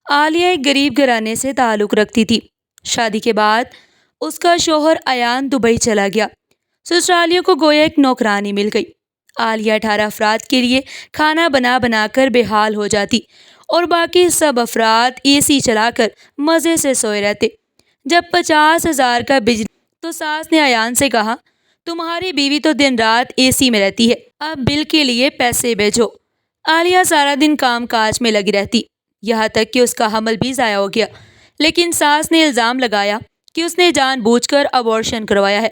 عالیہ ایک غریب گھرانے سے تعلق رکھتی تھی۔ شادی کے بعد اس کا شوہر ایان دبئی چلا گیا۔ سسرالیوں کو گویا ایک نوکرانی مل گئی۔ عالیہ 18 افراد کے لیے کھانا بنا بنا کر بے حال ہو جاتی اور باقی سب افراد اے سی چلا کر مزے سے سوئے رہتے۔ جب 50,000 کا بجلی تو ساس نے ایان سے کہا، تمہاری بیوی تو دن رات اے سی میں رہتی ہے، اب بل کے لیے پیسے بھیجو۔ عالیہ سارا دن کام کاج میں لگی رہتی، یہاں تک کہ اس کا حمل بھی ضائع ہو گیا، لیکن ساس نے الزام لگایا کہ اس نے جان بوجھ کر ابورشن کروایا ہے۔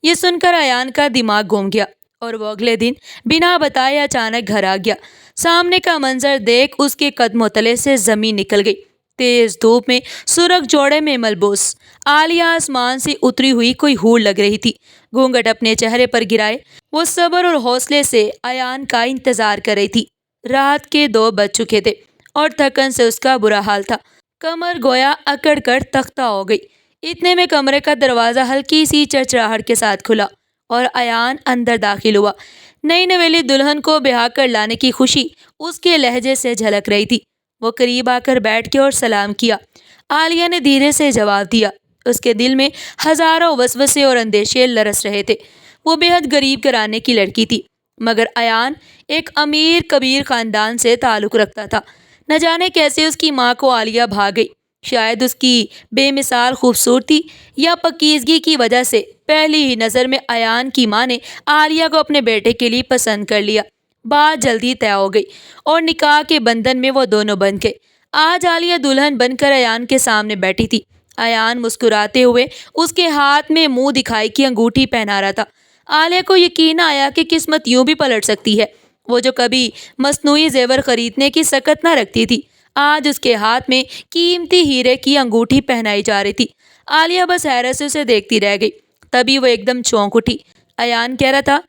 یہ سن کر ایان کا دماغ گھوم گیا اور وہ اگلے دن بنا بتائے اچانک گھر آ گیا۔ سامنے کا منظر دیکھ اس کے قدموں تلے سے زمین نکل گئی۔ تیز دھوپ میں سرخ جوڑے میں ملبوس عالیہ آسمان سے اتری ہوئی کوئی حور لگ رہی تھی۔ گھونگھٹ اپنے چہرے پر گرائے وہ صبر اور حوصلے سے ایان کا انتظار کر رہی تھی۔ رات کے 2 بج چکے تھے اور تھکن سے اس کا برا حال تھا۔ کمر گویا اکڑ کر تختہ ہو گئی۔ اتنے میں کمرے کا دروازہ ہلکی سی چرچراہٹ کے ساتھ کھلا اور ایان اندر داخل ہوا۔ نئی نویلی دلہن کو بیاہ کر لانے کی خوشی اس کے لہجے سے جھلک رہی تھی۔ وہ قریب آ کر بیٹھ کے اور سلام کیا۔ عالیہ نے دھیرے سے جواب دیا۔ اس کے دل میں ہزاروں وسوسے اور اندیشے لرز رہے تھے۔ وہ بے حد غریب گھرانے کی لڑکی تھی، مگر ایان ایک امیر کبیر خاندان سے تعلق رکھتا تھا۔ نہ جانے کیسے اس کی ماں کو عالیہ بھا گئی۔ شاید اس کی بے مثال خوبصورتی یا پاکیزگی کی وجہ سے پہلی ہی نظر میں ایان کی ماں نے عالیہ کو اپنے بیٹے کے لیے پسند کر لیا۔ بات جلدی طے ہو گئی اور نکاح کے بندھن میں وہ دونوں بندھ گئے۔ آج عالیہ دلہن بن کر ایان کے سامنے بیٹھی تھی۔ ایان مسکراتے ہوئے اس کے ہاتھ میں منہ دکھائی کی انگوٹھی پہنا رہا تھا۔ عالیہ کو یقین نہ آیا کہ قسمت یوں بھی پلٹ سکتی ہے۔ وہ جو کبھی مصنوعی زیور خریدنے کی سکت نہ رکھتی تھی، آج اس کے ہاتھ میں قیمتی ہیرے کی انگوٹھی پہنائی جا رہی تھی۔ عالیہ بس حیرت سے اسے دیکھتی رہ گئی۔ تبھی وہ ایک دم چونک اٹھی۔ ایان کہہ رہا تھا،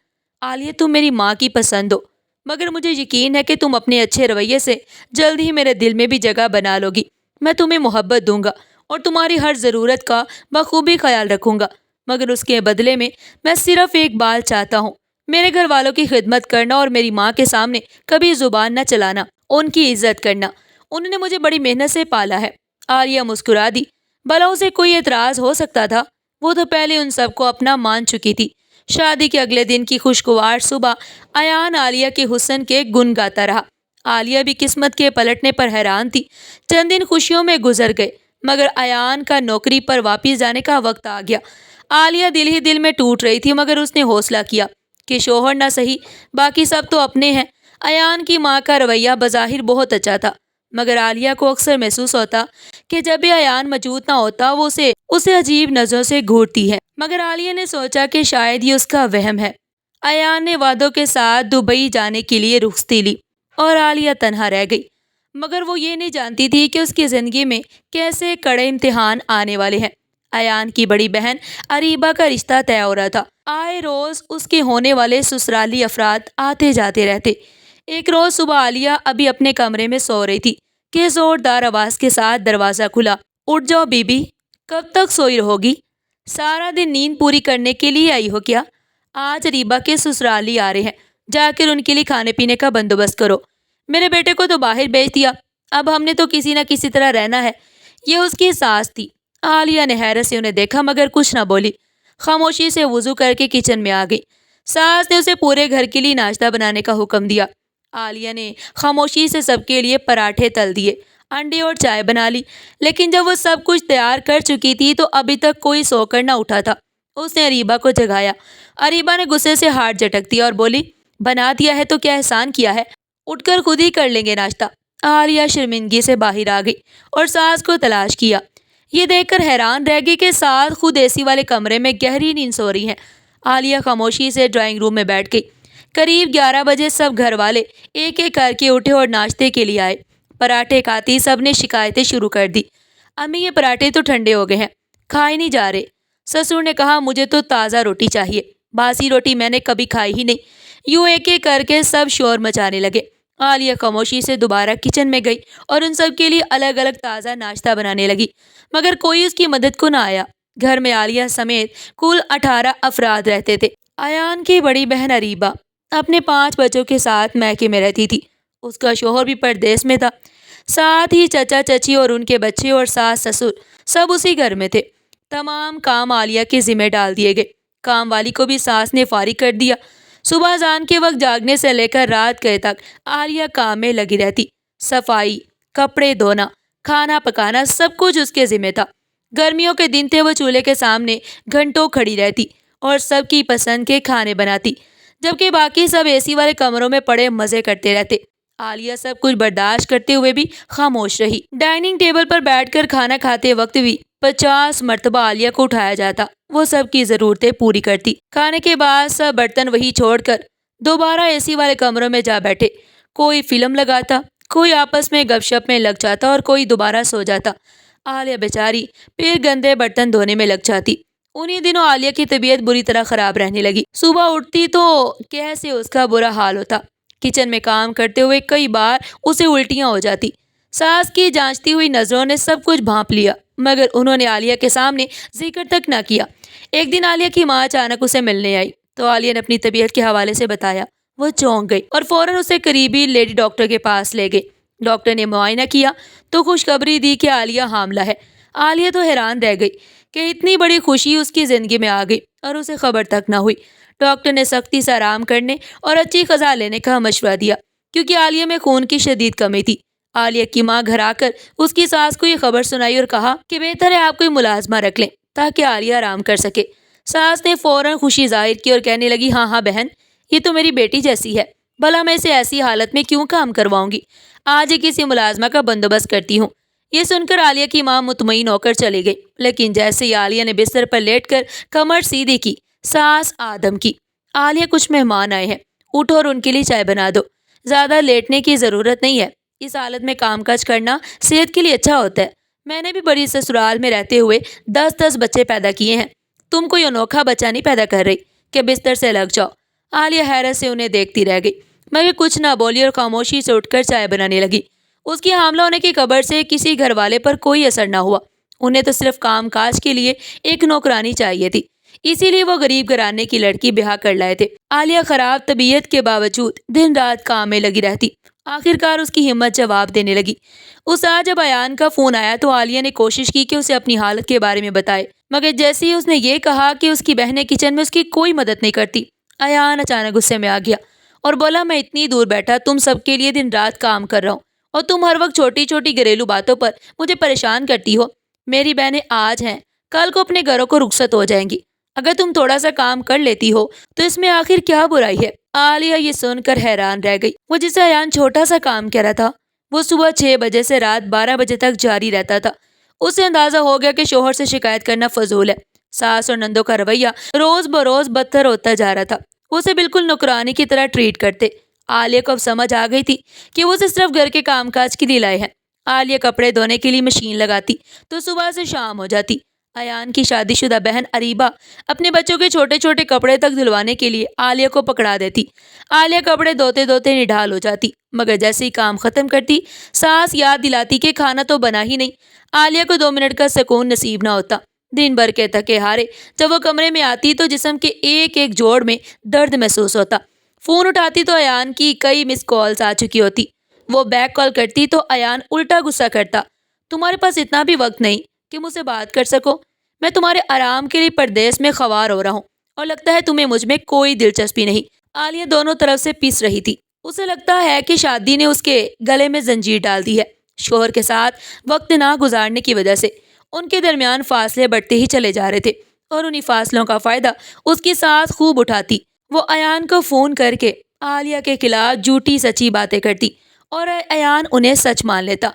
عالیہ تم میری ماں کی پسند ہو، مگر مجھے یقین ہے کہ تم اپنے اچھے رویے سے جلد ہی میرے دل میں بھی جگہ بنا لو گی۔ میں تمہیں محبت دوں گا اور تمہاری ہر ضرورت کا بخوبی خیال رکھوں گا، مگر اس کے بدلے میں صرف ایک بات چاہتا ہوں، میرے گھر والوں کی خدمت کرنا اور میری ماں کے سامنے کبھی زبان نہ چلانا، ان کی عزت کرنا۔ انہوں نے مجھے بڑی محنت سے پالا ہے۔ عالیہ مسکرا دی۔ بھلا اسے کوئی اعتراض ہو سکتا تھا؟ وہ تو پہلے ان سب کو اپنا مان چکی تھی۔ شادی کے اگلے دن کی خوشگوار صبح ایان عالیہ کے حسن کے گن گاتا رہا۔ عالیہ بھی قسمت کے پلٹنے پر حیران تھی۔ چند دن خوشیوں میں گزر گئے، مگر ایان کا نوکری پر واپس جانے کا وقت آ گیا۔ عالیہ دل ہی دل میں ٹوٹ رہی تھی، مگر اس نے حوصلہ کیا کہ شوہر نہ صحیح، باقی سب تو اپنے ہیں۔ ایان کی ماں کا رویہ بظاہر بہت اچھا تھا، مگر عالیہ کو اکثر محسوس ہوتا کہ جب بھی ایان موجود نہ ہوتا وہ اسے عجیب نظروں سے گھورتی ہے۔ مگر عالیہ نے سوچا کہ شاید یہ اس کا وہم ہے۔ ایان نے وعدوں کے ساتھ دبئی جانے کے لیے رخصتی لی اور عالیہ تنہا رہ گئی، مگر وہ یہ نہیں جانتی تھی کہ اس کی زندگی میں کیسے کڑے امتحان آنے والے ہیں۔ ایان کی بڑی بہن اریبہ کا رشتہ طے ہو رہا تھا۔ آئے روز اس کے ہونے والے سسرالی افراد آتے جاتے رہتے۔ ایک روز صبح عالیہ ابھی اپنے کمرے میں سو رہی تھی کہ زوردار آواز کے ساتھ دروازہ کھلا۔ اٹھ جاؤ بی بی، کب تک سوئی رہو گی؟ سارا دن نیند پوری کرنے کے لیے آئی ہو کیا؟ آج اریبہ کے سسرالی آ رہے ہیں، جا کر ان کے لیے کھانے پینے کا بندوبست کرو۔ میرے بیٹے کو تو باہر بھیج دیا، اب ہم نے تو کسی نہ کسی طرح رہنا ہے۔ یہ اس کی ساس تھی۔ عالیہ نے حیرت سے انہیں دیکھا مگر کچھ نہ بولی۔ خاموشی سے وضو کر کے کچن میں آ گئی۔ ساس نے اسے پورے گھر کے لیے ناشتہ بنانے کا حکم دیا۔ عالیہ نے خاموشی سے سب کے لیے پراٹھے تل دیے، انڈے اور چائے بنا لی، لیکن جب وہ سب کچھ تیار کر چکی تھی تو ابھی تک کوئی سو کر نہ اٹھا تھا۔ اس نے اریبہ کو جگایا۔ اریبہ نے غصے سے ہاتھ جھٹک دیا اور بولی، بنا دیا ہے تو کیا احسان کیا ہے، اٹھ کر خود ہی کر لیں گے ناشتہ۔ عالیہ شرمندگی سے باہر آ گئی اور ساس کو تلاش کیا۔ یہ دیکھ کر حیران رہ گئی کہ ساس خود اے سی والے کمرے میں گہری نیند سو رہی ہیں۔ عالیہ خاموشی سے ڈرائنگ روم میں بیٹھ گئی۔ قریب 11 بجے سب گھر والے ایک ایک کر کے اٹھے اور ناشتے کے لیے آئے۔ پراٹھے کھاتی سب نے شکایتیں شروع کر دی۔ امی یہ پراٹھے تو ٹھنڈے ہو گئے ہیں، کھائے نہیں جا رہے۔ سسر نے کہا، مجھے تو تازہ روٹی چاہیے، باسی روٹی میں نے کبھی کھائی ہی نہیں۔ یوں ایک ایک کر کے سب شور مچانے لگے۔ عالیہ خاموشی سے دوبارہ کچن میں گئی اور ان سب کے لیے الگ الگ تازہ ناشتہ بنانے لگی، مگر کوئی اس کی مدد کو نہ آیا۔ گھر میں عالیہ سمیت کل 18 افراد رہتے تھے۔ ایان کی بڑی بہن اریبہ اپنے 5 بچوں کے ساتھ میکے میں رہتی تھی۔ اس کا شوہر بھی پردیس میں تھا۔ ساتھ ہی چچا چچی اور ان کے بچے اور ساس سسر سب اسی گھر میں تھے۔ تمام کام عالیہ کے ذمہ ڈال دیے گئے۔ کام والی کو بھی ساس نے فارغ کر دیا۔ صبح اذان کے وقت جاگنے سے لے کر رات گئے تک عالیہ کام میں لگی رہتی۔ صفائی، کپڑے دھونا، کھانا پکانا سب کچھ اس کے ذمہ تھا۔ گرمیوں کے دن تھے، وہ چولہے کے سامنے گھنٹوں کھڑی رہتی اور سب کی پسند کے کھانے بناتی، جبکہ باقی سب اے سی والے کمروں میں پڑے مزے کرتے رہتے۔ عالیہ سب کچھ برداشت کرتے ہوئے بھی خاموش رہی۔ ڈائننگ ٹیبل پر بیٹھ کر کھانا کھاتے وقت بھی 50 مرتبہ عالیہ کو اٹھایا جاتا۔ وہ سب کی ضرورتیں پوری کرتی۔ کھانے کے بعد سب برتن وہی چھوڑ کر دوبارہ اے سی والے کمروں میں جا بیٹھے۔ کوئی فلم لگاتا، کوئی آپس میں گپ شپ میں لگ جاتا اور کوئی دوبارہ سو جاتا۔ عالیہ بیچاری پھر گندے برتن دھونے میں لگ جاتی۔ انہی دنوں عالیہ کی طبیعت بری طرح خراب رہنے لگی۔ صبح اٹھتی تو کیسے اس کا برا حال ہوتا۔ کچن میں کام کرتے ہوئے کئی بار اسے الٹیاں ہو جاتی۔ ساس کی جانچتی ہوئی نظروں نے سب کچھ بھانپ لیا، مگر انہوں نے عالیہ کے سامنے ذکر تک نہ کیا۔ ایک دن عالیہ کی ماں اچانک اسے ملنے آئی تو عالیہ نے اپنی طبیعت کے حوالے سے بتایا۔ وہ چونک گئی اور فوراً اسے قریبی لیڈی ڈاکٹر کے پاس لے گئی۔ ڈاکٹر نے معائنہ کیا تو خوشخبری دی کہ عالیہ حاملہ ہے۔ عالیہ تو حیران رہ گئی کہ اتنی بڑی خوشی اس کی زندگی میں آ گئی اور اسے خبر تک نہ ہوئی۔ ڈاکٹر نے سختی سے آرام کرنے اور اچھی غذا لینے کا مشورہ دیا، کیونکہ عالیہ میں خون کی شدید کمی تھی۔ عالیہ کی ماں گھر آ کر اس کی ساس کو یہ خبر سنائی اور کہا کہ بہتر ہے آپ کوئی ملازمہ رکھ لیں تاکہ عالیہ آرام کر سکے۔ ساس نے فوراً خوشی ظاہر کی اور کہنے لگی، ہاں ہاں بہن، یہ تو میری بیٹی جیسی ہے، بھلا میں اسے ایسی حالت میں کیوں کام کرواؤں گی؟ آج ہی کسی ملازمہ کا بندوبست کرتی ہوں۔ یہ سن کر عالیہ کی ماں مطمئن ہو کر چلی گئی، لیکن جیسے ہی عالیہ نے بستر پر لیٹ کر کمر سیدھی کی، ساس آدم کی، عالیہ کچھ مہمان آئے ہیں، اٹھو اور ان کے لیے چائے بنا دو۔ زیادہ لیٹنے کی ضرورت نہیں ہے، اس حالت میں کام کاج کرنا صحت کے لیے اچھا ہوتا ہے۔ میں نے بھی بڑی سسرال میں رہتے ہوئے 10 بچے پیدا کیے ہیں، تم کوئی انوکھا بچہ نہیں پیدا کر رہی کہ بستر سے لگ جاؤ۔ عالیہ حیرت سے انہیں دیکھتی رہ گئی، مگر کچھ نہ بولی اور خاموشی سے اٹھ کر چائے بنانے لگی۔ اس کی حاملہ ہونے کی خبر سے کسی گھر والے پر کوئی اثر نہ ہوا۔ انہیں تو صرف کام کاج کے لیے ایک نوکرانی چاہیے تھی، اسی لیے وہ غریب گھرانے کی لڑکی بیاہ کر لائے تھے۔ عالیہ خراب طبیعت کے باوجود دن رات کام میں لگی رہتی۔ آخرکار اس کی ہمت جواب دینے لگی۔ اس رات جب ایان کا فون آیا تو عالیہ نے کوشش کی کہ اسے اپنی حالت کے بارے میں بتائے، مگر جیسے ہی اس نے یہ کہا کہ اس کی بہنیں کچن میں اس کی کوئی مدد نہیں کرتی، ایان اچانک غصے میں آ گیا اور بولا، میں اتنی دور بیٹھا تم سب کے لیے دن رات کام کر رہا ہوں اور تم ہر وقت چھوٹی چھوٹی گھریلو باتوں پر مجھے پریشان کرتی ہو۔ میری بہنیں آج ہیں، کل کو اپنے گھروں کو رخصت ہو جائیں گی۔ اگر تم تھوڑا سا کام کر لیتی ہو تو اس میں آخر کیا برائی ہے؟ عالیہ یہ سن کر حیران رہ گئی۔ وہ جسے ایان چھوٹا سا کام کہہ رہا تھا، وہ صبح 6 بجے سے رات 12 بجے تک جاری رہتا تھا۔ اسے اندازہ ہو گیا کہ شوہر سے شکایت کرنا فضول ہے۔ ساس اور نندوں کا رویہ روز بروز بدتر ہوتا جا رہا تھا۔ وہ اسے بالکل نوکرانی کی طرح ٹریٹ کرتے۔ عالیہ کو اب سمجھ آ گئی تھی کہ وہ اسے صرف گھر کے کام کاج کے لیے لائے ہیں۔ عالیہ کپڑے دھونے کے لیے مشین لگاتی تو صبح سے شام ہو جاتی۔ ایان کی شادی شدہ بہن اریبہ اپنے بچوں کے چھوٹے چھوٹے کپڑے تک دھلوانے کے لیے عالیہ کو پکڑا دیتی۔ عالیہ کپڑے دھوتے دھوتے نڈھال ہو جاتی، مگر جیسے ہی کام ختم کرتی ساس یاد دلاتی کہ کھانا تو بنا ہی نہیں۔ عالیہ کو 2 منٹ کا سکون نصیب نہ ہوتا۔ دن بھر کے تھکے ہارے جب وہ کمرے میں آتی تو جسم کے ایک ایک جوڑ میں درد محسوس ہوتا۔ فون اٹھاتی تو ایان کی کئی مس کالز آ چکی ہوتی۔ وہ بیک کال کرتی تو ایان الٹا غصہ کرتا، تمہارے پاس اتنا بھی وقت نہیں کہ مجھ سے بات کر سکو؟ میں تمہارے آرام کے لیے پردیس میں خوار ہو رہا ہوں اور لگتا ہے تمہیں مجھ میں کوئی دلچسپی نہیں۔ عالیہ دونوں طرف سے پس رہی تھی۔ اسے لگتا ہے کہ شادی نے اس کے گلے میں زنجیر ڈال دی ہے۔ شوہر کے ساتھ وقت نہ گزارنے کی وجہ سے ان کے درمیان فاصلے بڑھتے ہی چلے جا رہے تھے اور انہی فاصلوں کا فائدہ اس کی ساس خوب اٹھاتی۔ وہ ایان کو فون کر کے عالیہ کے خلاف جھوٹی سچی باتیں کرتی اور ایان انہیں سچ مان لیتا۔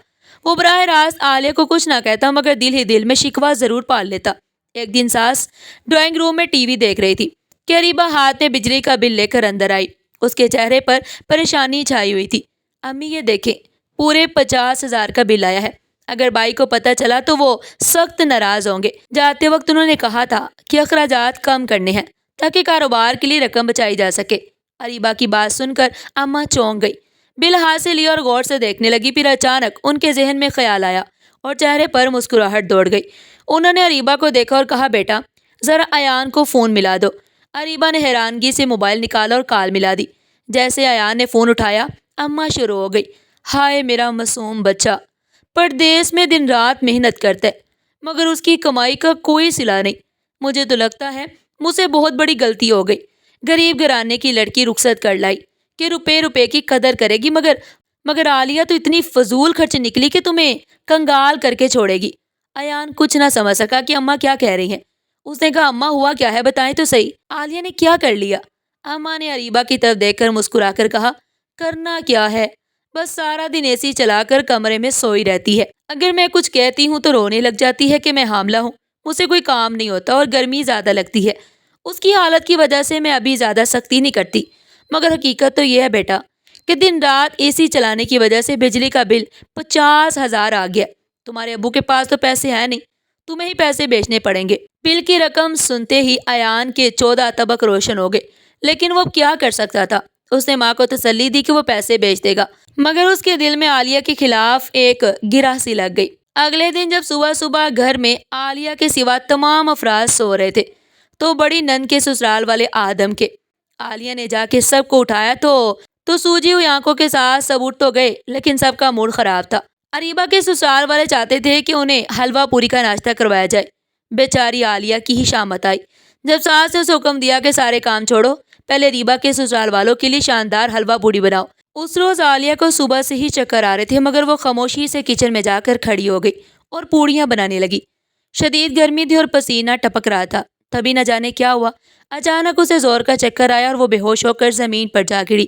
وہ براہ راست عالیہ کو کچھ نہ کہتا، مگر دل ہی دل میں شکوہ ضرور پال لیتا۔ ایک دن ساس ڈرائنگ روم میں ٹی وی دیکھ رہی تھی کہ اریبہ ہاتھ میں بجلی کا بل لے کر اندر آئی۔ اس کے چہرے پر پریشانی چھائی ہوئی تھی۔ امی یہ دیکھیں، پورے 50,000 کا بل آیا ہے۔ اگر بھائی کو پتہ چلا تو وہ سخت ناراض ہوں گے۔ جاتے وقت انہوں نے کہا تھا کہ اخراجات کم کرنے ہیں تاکہ کاروبار کے لیے رقم بچائی جا سکے۔ اریبہ کی بات سن کر اماں چونک گئی، بل ہاتھ سے لیا اور غور سے دیکھنے لگی۔ پھر اچانک ان کے ذہن میں خیال آیا اور چہرے پر مسکراہٹ دوڑ گئی۔ انہوں نے اریبہ کو دیکھا اور کہا، بیٹا ذرا ایان کو فون ملا دو۔ اریبہ نے حیرانگی سے موبائل نکالا اور کال ملا دی۔ جیسے ایان نے فون اٹھایا اماں شروع ہو گئی، ہائے میرا معصوم بچہ، پردیس میں دن رات محنت کرتا ہے مگر اس کی کمائی کا کوئی صلہ نہیں۔ مجھے تو لگتا ہے مجھ سے بہت بڑی غلطی ہو گئی۔ غریب گھرانے کی لڑکی رخصت کر لائی کہ روپے کی قدر کرے گی، مگر عالیہ تو اتنی فضول خرچ نکلی کہ تمہیں کنگال کر کے چھوڑے گی۔ ایان کچھ نہ سمجھ سکا کہ اماں کیا کہہ رہی ہیں۔ اس نے کہا اماں ہوا کیا ہے، بتائیں تو صحیح، عالیہ نے کیا کر لیا؟ اماں نے اریبہ کی طرف دیکھ کر مسکرا کر کہا کرنا کیا ہے، بس سارا دن اے سی چلا کر کمرے میں سوئی رہتی ہے۔ اگر میں کچھ کہتی ہوں تو رونے لگ جاتی ہے کہ میں حاملہ ہوں، مجھ سے کوئی کام نہیں ہوتا اور گرمی زیادہ لگتی ہے۔ اس کی حالت کی وجہ سے میں ابھی زیادہ سختی نہیں کرتی، مگر حقیقت تو یہ ہے بیٹا کہ دن رات اے سی چلانے کی وجہ سے بجلی کا بل 50,000 آ گیا۔ تمہارے ابو کے پاس تو پیسے ہیں نہیں، تمہیں ہی پیسے بیچنے پڑیں گے۔ بل کی رقم سنتے ہی ایان کے 14 طبق روشن ہو گئے، لیکن وہ کیا کر سکتا تھا؟ اس نے ماں کو تسلی دی کہ وہ پیسے بیچ دے گا، مگر اس کے دل میں عالیہ کے خلاف ایک گرہ سی لگ گئی۔ اگلے دن جب صبح گھر میں عالیہ کے سوا تمام افراد سو رہے تھے تو بڑی نند کے سسرال والے آدم کے عالیہ نے جا کے سب کو اٹھایا تو سوجی ہوئی آنکھوں کے ساتھ سب اٹھ تو گئے، لیکن سب کا موڈ خراب تھا۔ اریبہ کے سسرال والے چاہتے تھے کہ انہیں حلوہ پوری کا ناشتہ کروایا جائے۔ بیچاری عالیہ کی ہی شامت آئی جب ساس نے اسے حکم دیا کہ سارے کام چھوڑو، پہلے اریبہ کے سسرال والوں کے لیے شاندار حلوہ پوری بناؤ۔ اس روز عالیہ کو صبح سے ہی چکر آ رہے تھے، مگر وہ خاموشی سے کچن میں جا کر کھڑی ہو گئی اور پوڑیاں بنانے لگی۔ شدید گرمی تھی اور پسینہ ٹپک رہا تھا، تبھی نہ جانے کیا ہوا، اچانک اسے زور کا چکر آیا اور وہ بے ہوش ہو کر زمین پر جا گری۔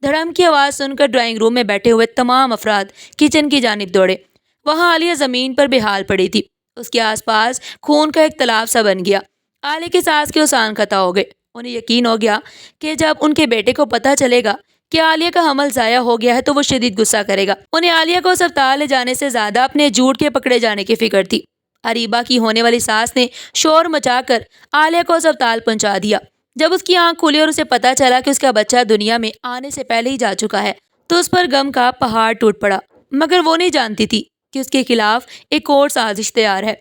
دھڑم کی آواز سن کر ڈرائنگ روم میں بیٹھے ہوئے تمام افراد کچن کی جانب دوڑے۔ وہاں عالیہ زمین پر بے حال پڑی تھی، اس کے آس پاس خون کا ایک تالاب سا بن گیا۔ عالیہ کی سانس کے اوسان قطع ہو گئے۔ انہیں یقین ہو گیا کہ جب ان کے بیٹے کو پتہ چلے گا کہ عالیہ کا حمل ضائع ہو گیا ہے تو وہ شدید غصہ کرے گا۔ انہیں عالیہ کو اسپتال لے جانے سے زیادہ اپنے جھوٹ کے پکڑے جانے کی فکر تھی۔ اریبہ کی ہونے والی ساس نے شور مچا کر عالیہ کو اسپتال پہنچا دیا۔ جب اس کی آنکھ کھلی اور اسے پتہ چلا کہ اس کا بچہ دنیا میں آنے سے پہلے ہی جا چکا ہے تو اس پر غم کا پہاڑ ٹوٹ پڑا، مگر وہ نہیں جانتی تھی کہ اس کے خلاف ایک اور سازش تیار ہے۔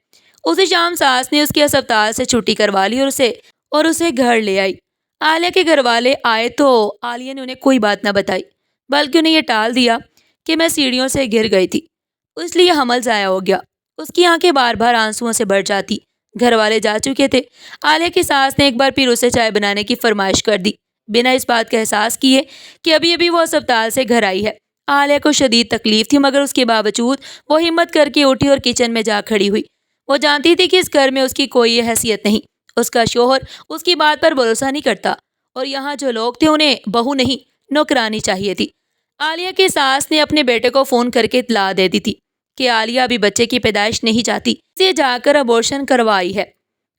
اسی شام ساس نے اس کی اسپتال سے چھٹی کروا لی اور اسے گھر لے آئی۔ عالیہ کے گھر والے آئے تو عالیہ نے انہیں کوئی بات نہ بتائی، بلکہ انہیں یہ ٹال دیا کہ میں سیڑھیوں سے گر گئی تھی، اس لیے حمل ضائع ہو گیا۔ اس کی آنکھیں بار بار آنسوؤں سے بھر جاتی۔ گھر والے جا چکے تھے۔ عالیہ کی ساس نے ایک بار پھر اسے چائے بنانے کی فرمائش کر دی، بنا اس بات کا احساس کیے کہ ابھی وہ اسپتال سے گھر آئی ہے۔ عالیہ کو شدید تکلیف تھی، مگر اس کے باوجود وہ ہمت کر کے اٹھی اور کچن میں جا کھڑی ہوئی۔ وہ جانتی تھی کہ اس گھر میں اس کی کوئی حیثیت نہیں، اس کا شوہر اس کی بات پر بھروسہ نہیں کرتا اور یہاں جو لوگ تھے انہیں بہو نہیں نوکرانی چاہیے تھی۔ عالیہ کی ساس نے اپنے بیٹے کو فون کر کے اطلاع دے دی تھی کہ عالیہ ابھی بچے کی پیدائش نہیں چاہتی، اسے جا کر ابورشن کروائی ہے۔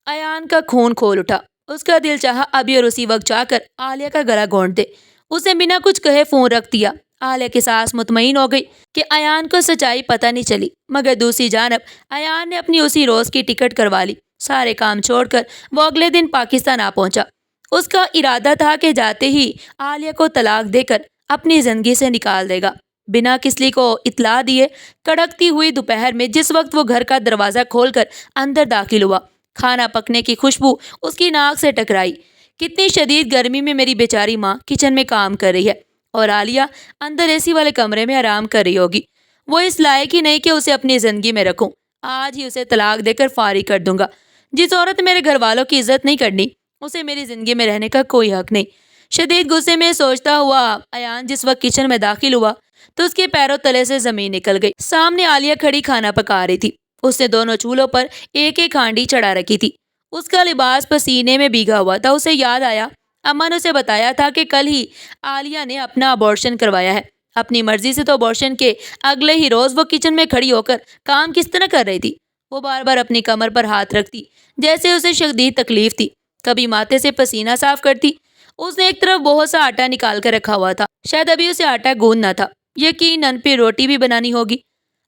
ایان کا خون کھول اٹھا، اس کا دل چاہا ابھی اور اسی وقت جا کر عالیہ کا گلا گھونٹ دے۔ اس نے بنا کچھ کہے فون رکھ دیا۔ عالیہ کی ساس مطمئن ہو گئی کہ ایان کو سچائی پتہ نہیں چلی، مگر دوسری جانب ایان نے اپنی اسی روز کی ٹکٹ کروا لی۔ سارے کام چھوڑ کر وہ اگلے دن پاکستان آ پہنچا۔ اس کا ارادہ تھا کہ جاتے ہی عالیہ کو طلاق دے کر اپنی زندگی سے نکال دے گا۔ بنا کسی کو اطلاع دیے کڑکتی ہوئی دوپہر میں جس وقت وہ گھر کا دروازہ کھول کر اندر داخل ہوا، کھانا پکنے کی خوشبو اس کی ناک سے ٹکرائی۔ کتنی شدید گرمی میں میری بیچاری ماں کچن میں کام کر رہی ہے اور عالیہ اندر اے سی والے کمرے میں آرام کر رہی ہوگی۔ وہ اس لائق ہی نہیں کہ اسے اپنی زندگی میں رکھوں۔ آج ہی اسے طلاق دے کر فارغ کر دوں گا۔ جس عورت نے میرے گھر والوں کی عزت نہیں کرنی، اسے میری زندگی میں رہنے کا کوئی حق نہیں۔ شدید غصے میں سوچتا ہوا ایان جس وقت کچن میں داخل ہوا تو اس کے پیروں تلے سے زمین نکل گئی۔ سامنے عالیہ کھڑی کھانا پکا رہی تھی۔ اس نے دونوں چولہوں پر ایک ایک ہانڈی چڑھا رکھی تھی۔ اس کا لباس پسینے میں بھیگا ہوا تھا۔ اسے یاد آیا اماں نے اسے بتایا تھا کہ کل ہی عالیہ نے اپنا ابورشن کروایا ہے۔ اپنی مرضی سے تو ابورشن کے اگلے ہی روز وہ کچن میں کھڑی ہو کر کام کس طرح کر رہی تھی؟ وہ بار بار اپنی کمر پر ہاتھ رکھتی جیسے اسے شدید تکلیف تھی، کبھی ماتھے سے پسینہ صاف کرتی۔ اس نے ایک طرف بہت سا آٹا نکال کر رکھا ہوا تھا، شاید ابھی اسے آٹا گوندنا تھا، یقیناً پھر روٹی بھی بنانی ہوگی۔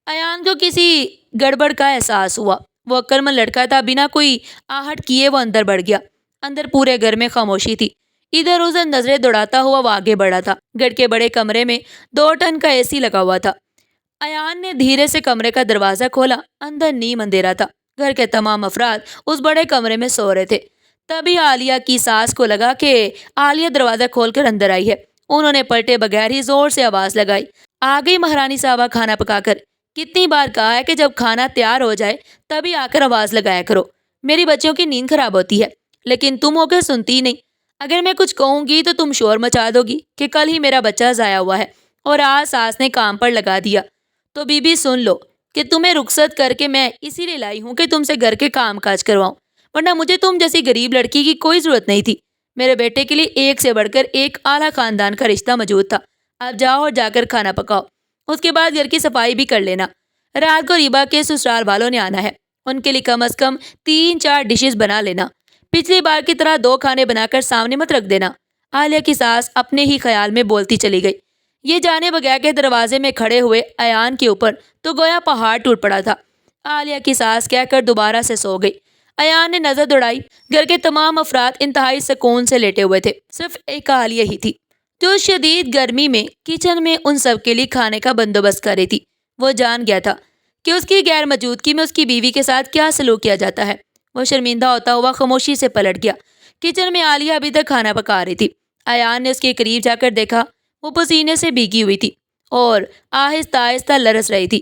ایان کو کسی گڑبڑ کا احساس ہوا۔ وہ عقلمند لڑکا تھا، بنا کوئی آہٹ کیے وہ اندر بڑھ گیا۔ اندر پورے گھر میں خاموشی تھی۔ ادھر ادھر نظریں دوڑاتا ہوا وہ آگے بڑھا تھا۔ گھر کے بڑے کمرے میں 2 ٹن کا اے سی لگا ہوا تھا۔ ایان نے دھیرے سے کمرے کا دروازہ کھولا۔ اندر نیم اندھیرا تھا۔ گھر کے تمام افراد اس بڑے کمرے میں سو رہے تھے۔ تبھی عالیہ کی ساس کو لگا کہ عالیہ دروازہ کھول کر اندر آئی ہے۔ انہوں نے پلٹے بغیر ہی زور سے آواز لگائی، آ گئی مہارانی صاحبہ کھانا پکا کر۔ کتنی بار کہا ہے کہ جب کھانا تیار ہو جائے تبھی آ کر آواز لگایا کرو۔ میری بچیوں کی نیند خراب ہوتی ہے، لیکن تم ہو کے سنتی ہی نہیں۔ اگر میں کچھ کہوں گی تو تم شور مچا دو گی کہ کل ہی میرا بچہ ضائع ہوا ہے اور آج ساس نے کام پر لگا دیا۔ تو بیوی سن لو کہ تمہیں رخصت کر کے میں اسی لیے لائی ہوں کہ تم سے گھر کے کام کاج کرواؤں، ورنہ مجھے تم جیسی غریب لڑکی کی کوئی ضرورت نہیں تھی۔ میرے بیٹے کے لیے ایک سے بڑھ کر ایک اعلیٰ خاندان کا رشتہ موجود تھا۔ اب جاؤ اور جا کر کھانا پکاؤ، اس کے بعد گھر کی صفائی بھی کر لینا۔ رات کو ریبا کے سسرال والوں نے آنا ہے، ان کے لیے کم از کم 3-4 ڈشز بنا لینا۔ پچھلی بار کی طرح 2 کھانے بنا کر سامنے مت رکھ دینا۔ عالیہ کی ساس اپنے ہی خیال میں بولتی چلی گئی۔ یہ جانے بغیر کے دروازے میں کھڑے ہوئے ایان کے اوپر تو گویا پہاڑ ٹوٹ پڑا تھا۔ عالیہ کی ساس کہہ کر دوبارہ سے سو گئی۔ ایان نے نظر دوڑائی، گھر کے تمام افراد انتہائی سکون سے لیٹے ہوئے تھے، صرف ایک عالیہ ہی تھی جو شدید گرمی میں کچن میں ان سب کے لیے کھانے کا بندوبست کر رہی تھی۔ وہ جان گیا تھا کہ اس کی غیر موجودگی میں اس کی بیوی کے ساتھ کیا سلوک کیا جاتا ہے۔ وہ شرمندہ ہوتا ہوا خاموشی سے پلٹ گیا۔ کچن میں عالیہ ابھی تک کھانا پکا رہی تھی۔ ایان نے اس کے قریب جا کر دیکھا، وہ پسینے سے بھیگی ہوئی تھی اور آہستہ آہستہ لرز رہی تھی۔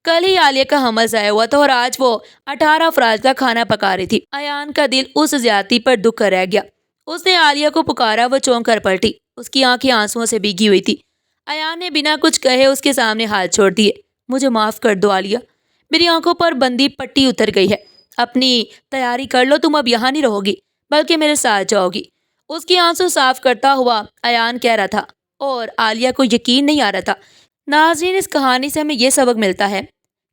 کل ہی عالیہ کا حمل ضائع ہوا تھا اور آج وہ 18 افراد کا کھانا پکا رہی تھی۔ ایان کا دل اس زیادتی پر دکھ کر رہ گیا۔ اس نے عالیہ کو پکارا، وہ چونک کر پلٹی، اس کی آنکھیں آنسوؤں سے بھیگی ہوئی تھی۔ ایان نے بنا کچھ کہے اس کے سامنے ہاتھ چھوڑ دیے۔ مجھے معاف کر دو عالیہ، میری آنکھوں پر بندی پٹی اتر گئی ہے۔ اپنی تیاری کر لو، تم اب یہاں نہیں رہو گی بلکہ میرے ساتھ جاؤ گی۔ اس کی آنسو صاف کرتا ہوا ایان کہہ رہا تھا اور عالیہ کو یقین نہیں آ رہا تھا۔ ناظرین، اس کہانی سے ہمیں یہ سبق ملتا ہے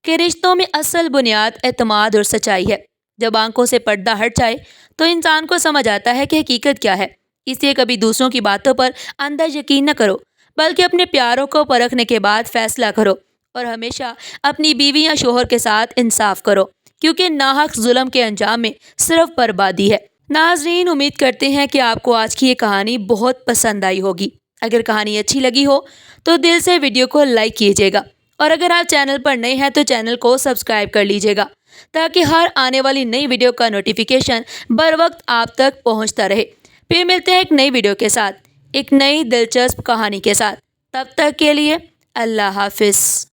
کہ رشتوں میں اصل بنیاد اعتماد اور سچائی ہے۔ جب آنکھوں سے پردہ ہٹ جائے تو انسان کو سمجھ آتا ہے کہ حقیقت کیا ہے۔ اس لیے کبھی دوسروں کی باتوں پر اندھا یقین نہ کرو، بلکہ اپنے پیاروں کو پرکھنے کے بعد فیصلہ کرو، اور ہمیشہ اپنی بیوی یا شوہر کے ساتھ انصاف کرو، کیونکہ ناحق ظلم کے انجام میں صرف بربادی ہے۔ ناظرین، امید کرتے ہیں کہ آپ کو آج کی یہ کہانی بہت پسند آئی ہوگی۔ اگر کہانی اچھی لگی ہو تو دل سے ویڈیو کو لائک کیجیے گا، اور اگر آپ چینل پر نئے ہیں تو چینل کو سبسکرائب کر لیجیے گا تاکہ ہر آنے والی نئی ویڈیو کا نوٹیفیکیشن بر وقت آپ تک پہنچتا رہے۔ پھر ملتے ہیں ایک نئی ویڈیو کے ساتھ، ایک نئی دلچسپ کہانی کے ساتھ۔ تب تک کے لیے اللہ حافظ۔